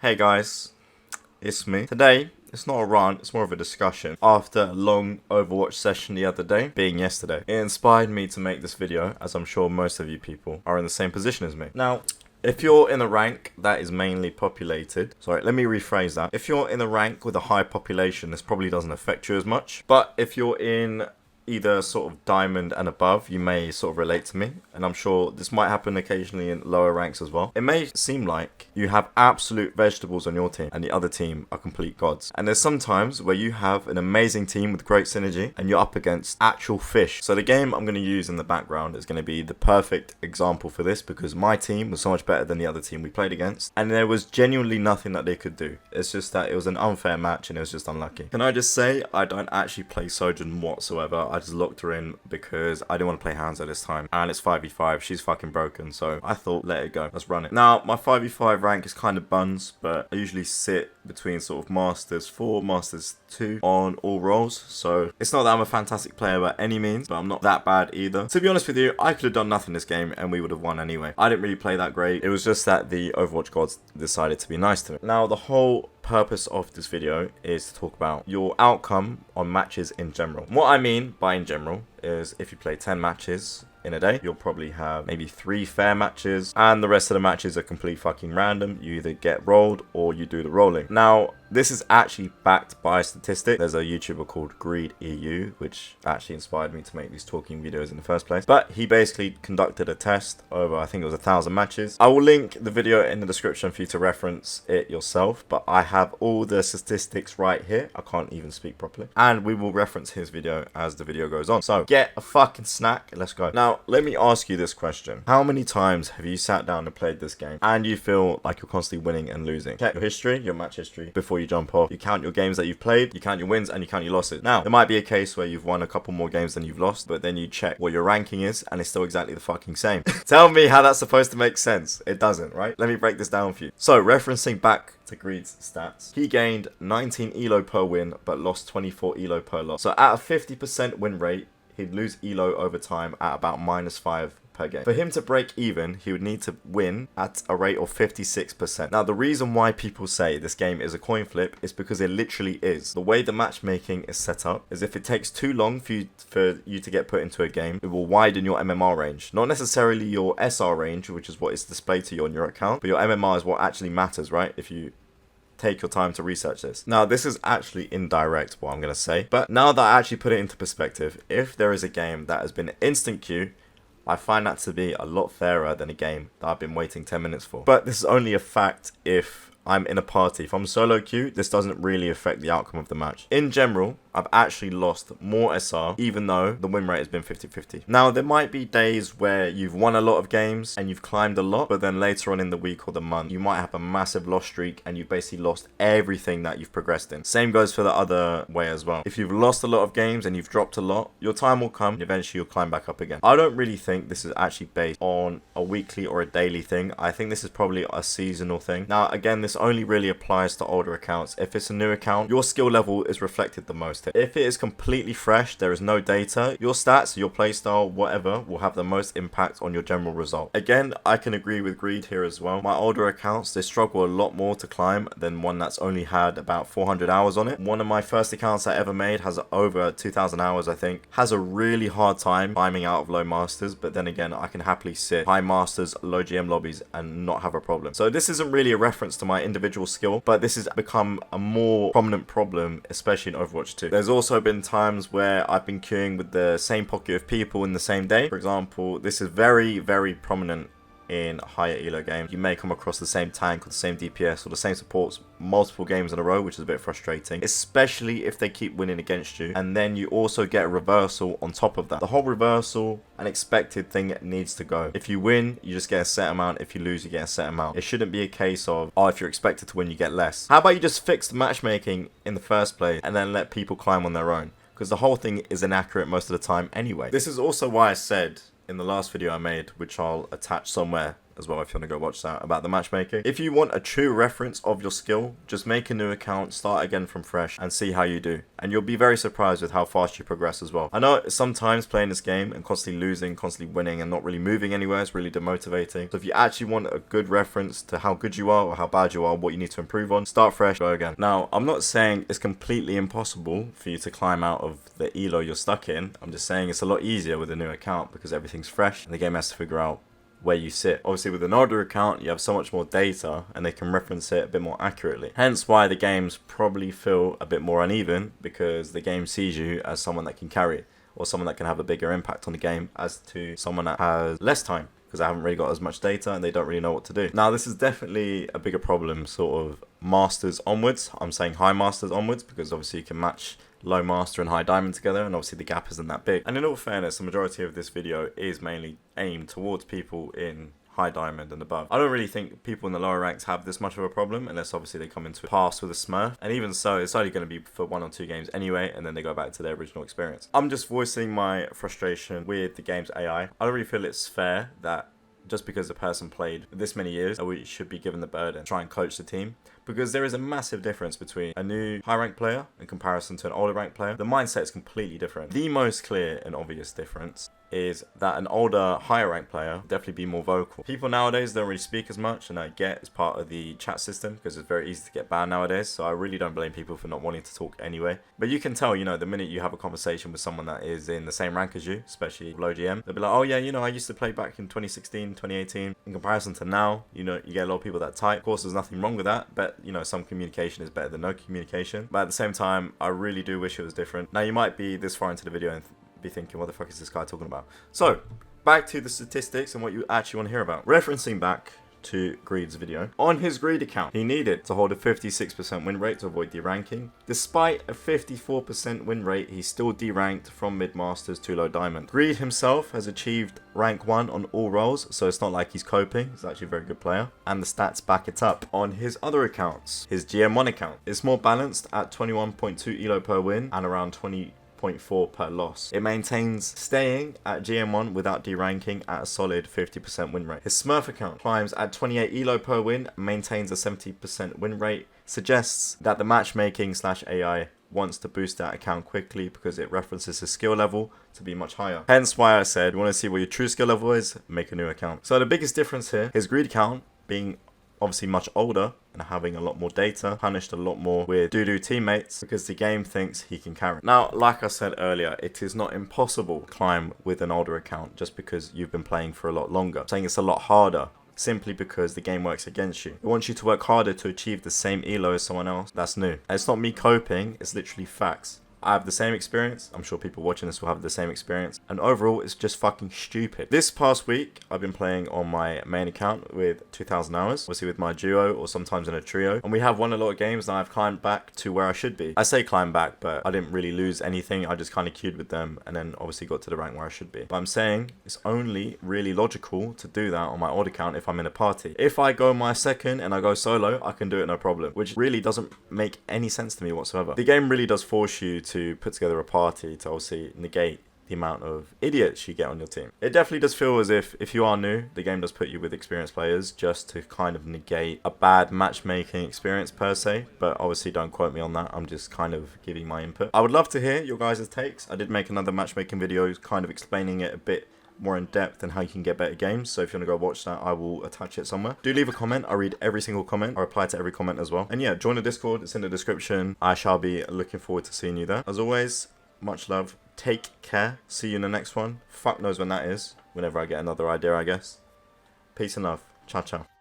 Hey guys, it's me. Today, it's not a rant, it's more of a discussion. After a long Overwatch session the other day, being yesterday, it inspired me to make this video, as I'm sure most of you people are in the same position as me. Now, if you're in a rank that is mainly populated, sorry, let me rephrase that. If you're in a rank with a high population, this probably doesn't affect you as much. But if you're in either sort of diamond and above, you may sort of relate to me, and I'm sure this might happen occasionally in lower ranks as well. It may seem like you have absolute vegetables on your team and the other team are complete gods, and there's some times where you have an amazing team with great synergy and you're up against actual fish. So the game I'm going to use in the background is going to be the perfect example for this, because my team was so much better than the other team we played against, and there was genuinely nothing that they could do. It's just that it was an unfair match and it was just unlucky. Can I just say, I don't actually play Sojourn whatsoever. I just locked her in because I didn't want to play Hanzo this time, and it's 5v5, she's fucking broken, so I thought, let it go, let's run it. Now, my 5v5 rank is kind of buns, but I usually sit between sort of Masters 4, Masters 2 on all roles, so it's not that I'm a fantastic player by any means, but I'm not that bad either. To be honest with you, I could have done nothing this game and we would have won anyway. I didn't really play that great, it was just that the Overwatch gods decided to be nice to me. Now, the whole purpose of this video is to talk about your outcome on matches in general. What I mean by in general is if you play 10 matches in a day, you'll probably have maybe 3 fair matches, and the rest of the matches are complete fucking random. You either get rolled or you do the rolling. Now, this is actually backed by statistics. There's a YouTuber called Greed EU, which actually inspired me to make these talking videos in the first place. But he basically conducted a test over, I think it was 1,000 matches. I will link the video in the description for you to reference it yourself, but I have all the statistics right here. I can't even speak properly. And we will reference his video as the video goes on. So get a fucking snack, let's go. Now, let me ask you this question. How many times have you sat down and played this game and you feel like you're constantly winning and losing? Check your history, your match history, before you jump off. You count your games that you've played, you count your wins, and you count your losses. Now, there might be a case where you've won a couple more games than you've lost, but then you check what your ranking is and it's still exactly the fucking same. Tell me how that's supposed to make sense. It doesn't, right? Let me break this down for you. So, referencing back to Greed's stats, he gained 19 elo per win but lost 24 elo per loss. So at a 50% win rate, he'd lose elo over time at about -5 per game. For him to break even, he would need to win at a rate of 56%. Now, the reason why people say this game is a coin flip is because it literally is. The way the matchmaking is set up is if it takes too long for you to get put into a game, it will widen your MMR range. Not necessarily your SR range, which is what is displayed to you on your account, but your MMR is what actually matters, right? If you take your time to research this. Now, this is actually indirect, what I'm going to say, but now that I actually put it into perspective, if there is a game that has been instant queue, I find that to be a lot fairer than a game that I've been waiting 10 minutes for. But this is only a fact if I'm in a party. If I'm solo queue, this doesn't really affect the outcome of the match. In general, I've actually lost more SR, even though the win rate has been 50-50. Now, there might be days where you've won a lot of games and you've climbed a lot, but then later on in the week or the month, you might have a massive loss streak and you've basically lost everything that you've progressed in. Same goes for the other way as well. If you've lost a lot of games and you've dropped a lot, your time will come and eventually you'll climb back up again. I don't really think this is actually based on a weekly or a daily thing. I think this is probably a seasonal thing. Now, again, this only really applies to older accounts. If it's a new account, your skill level is reflected the most. If it is completely fresh, there is no data, your stats, your playstyle, whatever, will have the most impact on your general result. Again, I can agree with Greed here as well. My older accounts, they struggle a lot more to climb than one that's only had about 400 hours on it. One of my first accounts I ever made has over 2,000 hours, I think. Has a really hard time climbing out of low masters, but then again, I can happily sit high masters, low GM lobbies, and not have a problem. So this isn't really a reference to my individual skill, but this has become a more prominent problem, especially in Overwatch 2. There's also been times where I've been queuing with the same pocket of people in the same day. For example, this is very, very prominent in higher elo games. You may come across the same tank or the same DPS or the same supports multiple games in a row, which is a bit frustrating, especially if they keep winning against you, and then you also get a reversal on top of that. The whole reversal and expected thing needs to go. If you win, you just get a set amount. If you lose, you get a set amount. It shouldn't be a case of, oh, if you're expected to win, you get less. How about you just fix the matchmaking in the first place and then let people climb on their own? Because the whole thing is inaccurate most of the time anyway. This is also why I said in the last video I made, which I'll attach somewhere as well if you want to go watch that about the matchmaking. If you want a true reference of your skill, just make a new account, start again from fresh, and see how you do. And you'll be very surprised with how fast you progress as well. I know sometimes playing this game and constantly losing, constantly winning, and not really moving anywhere is really demotivating. So if you actually want a good reference to how good you are or how bad you are, what you need to improve on, start fresh, go again. Now, I'm not saying it's completely impossible for you to climb out of the elo you're stuck in. I'm just saying it's a lot easier with a new account because everything's fresh and the game has to figure out where you sit. Obviously with an older account you have so much more data and they can reference it a bit more accurately. Hence why the games probably feel a bit more uneven, because the game sees you as someone that can carry or someone that can have a bigger impact on the game as to someone that has less time, because they haven't really got as much data and they don't really know what to do. Now this is definitely a bigger problem sort of masters onwards. I'm saying high masters onwards because obviously you can match low master and high diamond together, and obviously the gap isn't that big. And in all fairness, the majority of this video is mainly aimed towards people in high diamond and above. I don't really think people in the lower ranks have this much of a problem, unless obviously they come into a pass with a smurf, and even so it's only going to be for 1 or 2 games anyway, and then they go back to their original experience. I'm just voicing my frustration with the game's AI. I don't really feel it's fair that just because the person played this many years, we should be given the burden to try and coach the team, because there is a massive difference between a new high rank player in comparison to an older rank player. The mindset is completely different. The most clear and obvious difference is that an older, higher rank player will definitely be more vocal. People nowadays don't really speak as much, and I get it's part of the chat system because it's very easy to get banned nowadays, so I really don't blame people for not wanting to talk anyway. But you can tell, you know, the minute you have a conversation with someone that is in the same rank as you, especially low GM, they'll be like, oh yeah, you know, I used to play back in 2016, 2018. In comparison to now, you know, you get a lot of people that type. Of course, there's nothing wrong with that, but you know, some communication is better than no communication. But at the same time, I really do wish it was different. Now, you might be this far into the video and be thinking, what the fuck is this guy talking about? So back to the statistics and what you actually want to hear about. Referencing back to Greed's video, on his Greed account he needed to hold a 56% win rate to avoid deranking. Despite a 54% win rate, he still deranked from mid-masters to low diamond. Greed himself has achieved rank 1 on all roles, so it's not like he's coping. He's actually a very good player, and the stats back it up. On his other accounts, his GM1 account is more balanced at 21.2 elo per win and around 20.4 per loss. It maintains staying at GM1 without deranking at a solid 50% win rate. His Smurf account climbs at 28 elo per win, maintains a 70% win rate, suggests that the matchmaking / AI wants to boost that account quickly because it references his skill level to be much higher. Hence why I said, you want to see what your true skill level is, make a new account. So the biggest difference here, his Greed account being obviously much older and having a lot more data, punished a lot more with doo-doo teammates because the game thinks he can carry. Now, like I said earlier, it is not impossible to climb with an older account just because you've been playing for a lot longer. I'm saying it's a lot harder simply because the game works against you. It wants you to work harder to achieve the same elo as someone else. That's new. And it's not me coping, it's literally facts. I have the same experience. I'm sure people watching this will have the same experience. And overall, it's just fucking stupid. This past week, I've been playing on my main account with 2,000 hours. Obviously with my duo or sometimes in a trio. And we have won a lot of games and I've climbed back to where I should be. I say climb back, but I didn't really lose anything. I just kind of queued with them and then obviously got to the rank where I should be. But I'm saying it's only really logical to do that on my old account if I'm in a party. If I go my second and I go solo, I can do it no problem. Which really doesn't make any sense to me whatsoever. The game really does force you to put together a party to obviously negate the amount of idiots you get on your team. It definitely does feel as if you are new, the game does put you with experienced players just to kind of negate a bad matchmaking experience per se, but obviously don't quote me on that. I'm just kind of giving my input. I would love to hear your guys' takes. I did make another matchmaking video kind of explaining it a bit more in depth and how you can get better games, so if you want to go watch that, I will attach it somewhere. Do leave a comment. I read every single comment. I reply to every comment as well. And yeah, join the Discord, it's in the description. I shall be looking forward to seeing you there. As always, much love, take care, see you in the next one. Fuck knows when that is, whenever I get another idea, I guess. Peace and love. Ciao ciao.